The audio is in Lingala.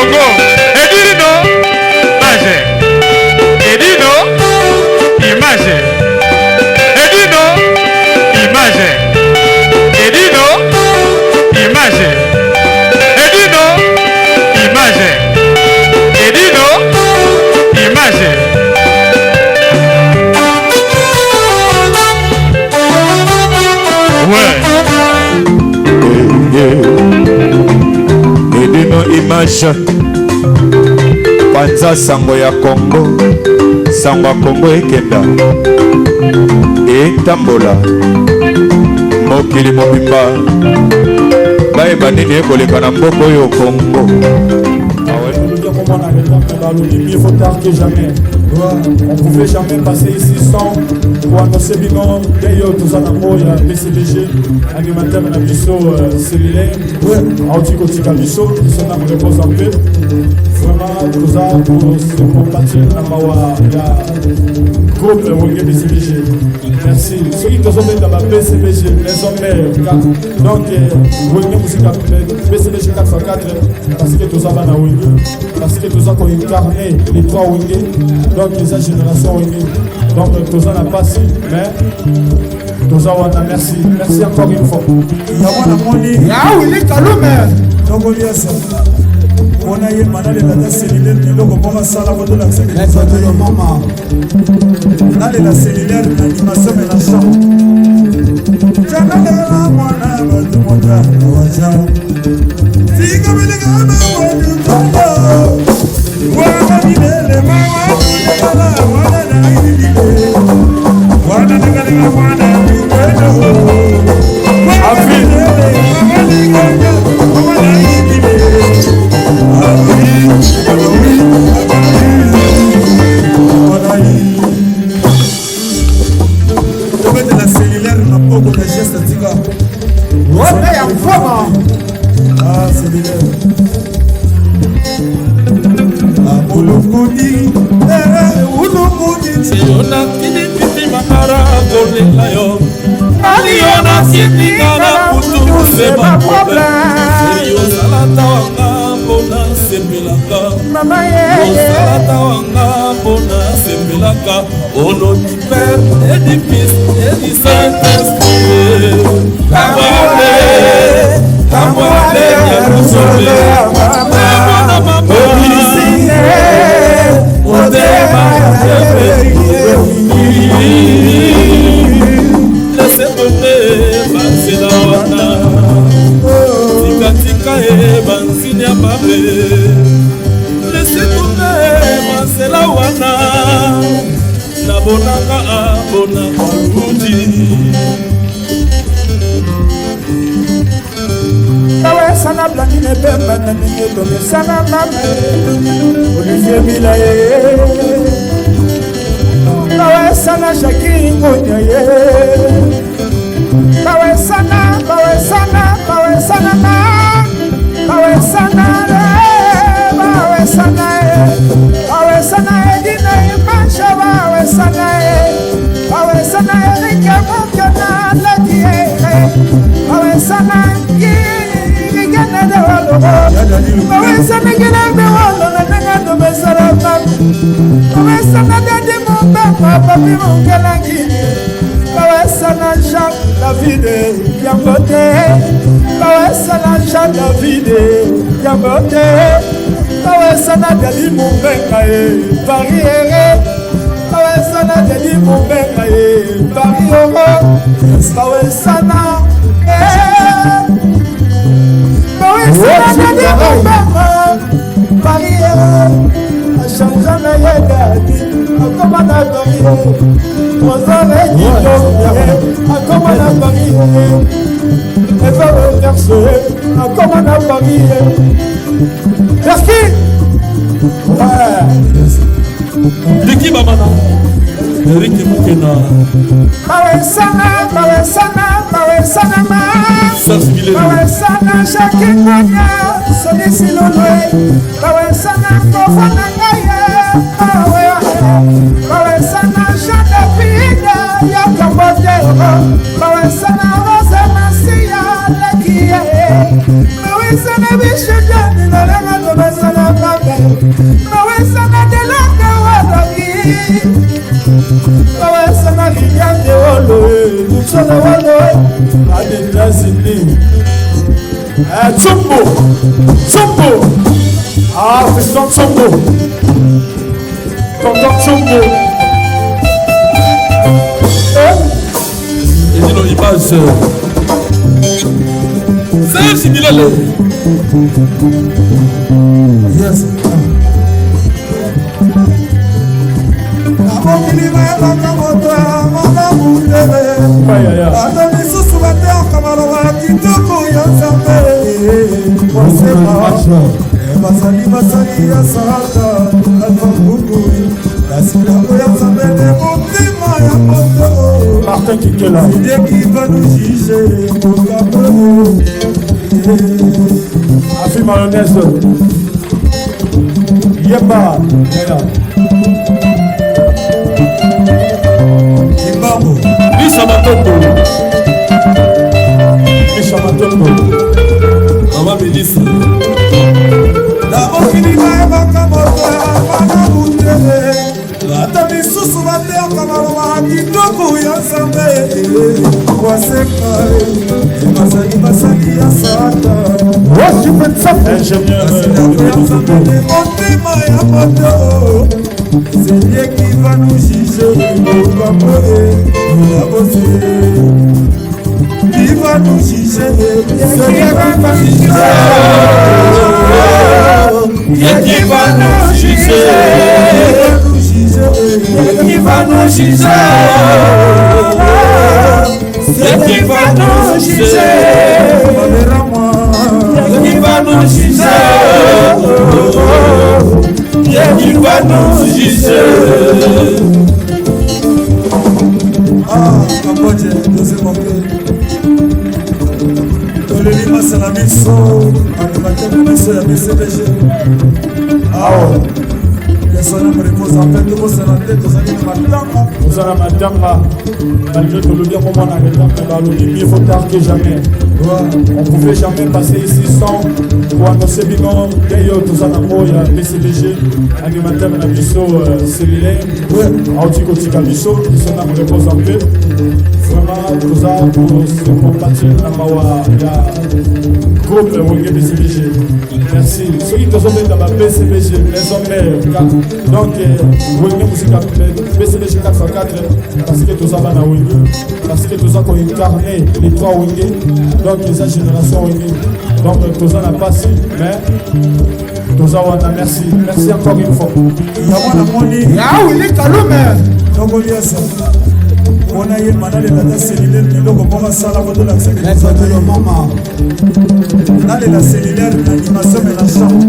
Congo. Edino, image. Edino, image. Edino, image. Edino, image. Edino, image. Edino, image. Ouais. Edino image. Panza sango ya Congo. Sango ya Congo ekenda. Etambola. Mokili mobimba. Bae banini ekoleka na mboko yo Congo. Il faut tard que jamais. On pouvait jamais passer ici sans pour annoncer bilan d'ailleurs tous en amour il y a PCDG animateur de biso cellulaire Autikotika biso qui sont dans le repos en paix vraiment tout ça pour partir dans mawa ya groupe Wenge PCDG merci ceux qui nous ont mis dans la PCDG les hommes donc Wenge Musica PCDG 404 parce que tout ça va dans Wenge parce que tout ça qu'on incarné les trois Wenge donc les générations Wenge donc tout ça n'a pas si mais tout ça on a merci encore une fois Yawana Moni ah oui les Kalume donc on y a ça on a eu manal la cellulaire de logo pour ça la photo la cellulaire de maman là la cellulaire l'animation et la chant jana la mona de monta waja figa mele gama wa le mama au nom du Père et du Fils et du Saint-Esprit. Laissez tomber, passer la wana. Tika tika e bansini ya babe. Laissez tomber, passer la wana. Na bonaka abona kaluji. Kawe sana blani ne bemba na ninge tome sana mame Olivier Milaye Kawe sana Shaki Ngonya ye Kawe sana Kawe sana Kawe sana na Kawe sana Kawe sana Kawe sana Edina Imasha Kawe sana Kawe sana Erika Mokana Laki Kawe sana David, Yambote, Kawesana Jean David, Yambote, Kawesana Dali Mumbenga, Paris, Kawesana Dali Mumbenga, Paris, Kawesana, Kawesana Dali Mumbenga, Paris, Changeant la yegadi, comme on a dormi, on s'en est dit, comme on a dormi, et va le verser, comme on a dormi. Merci. Liki Bamana, Eric Moukena, Kawesana, Kawesana, Kawesana, Kawesana, Shaki Ngonya, Solisi Loloe, Kawesana, Kofana Ngaya, Kawesana, Shada Pida, Yakambote, Kawesana, Rosa Masia, Lakia, Kawesana, Bishop, Nolana, Kawesana, des États-Unis. Tsombo. Tsombo. Ah, fiston Tsombo. Tonton Tsombo. Et dis nos images. C'est similaire. Yes. Martin Kikela. Qui va nous juger. Afi mayonnaise. Yemba. Kimbango. Lisa Matondo. Lisa Matondo. Maman Mélissa. D'abord fini maïbaka moto bana mutele. Ata misusu bateaka maloba kitoko ya Nzambe. Waseka ebazali basali ya sata. Ingénieur. Motema ya moto. C'est Dieu qui va nous juger. Qui va nous juger? Qui va nous juger? Qui va nous juger? C'est qui va nous juger? Qui va nous juger? Qui va nous juger? Ah, Kamboje, deuxième anglais. Toleli masala biso, animateur biso ya BCBG. Ah, personne ne repose en paix, tout ça na tête, tout ça ni matanga. Vous allez m'attendre, malgré que le bien moment n'a rien fait dans le mieux vaut tard que jamais. On ne pouvait jamais passer ici sans pour annoncer bilan d'ailleurs tout ça dans le PCDG, animateur na biso cellulaire, Autikotika biso, qui sont dans le repose en paix. Vraiment, tout ça pour se compatir dans le groupe Wenge PCDG. Merci. Ceux qui nous ont mis dans la PCDG, les hommes, donc Wenge Musica PCDG 404, parce que tout ça va dans Wenge, parce que tout ça qu'on incarne les trois Wenge, donc les génération Wenge, donc tout ça n'a pas si, mais tout ça on a merci. Merci encore une fois. Yawana moni. Ah oui, les calumes. Donc on y a ça. On a eu manal et la cellulaire, mais donc on va ça la photo de la cellulaire. La cellulaire, l'animation et la chambre.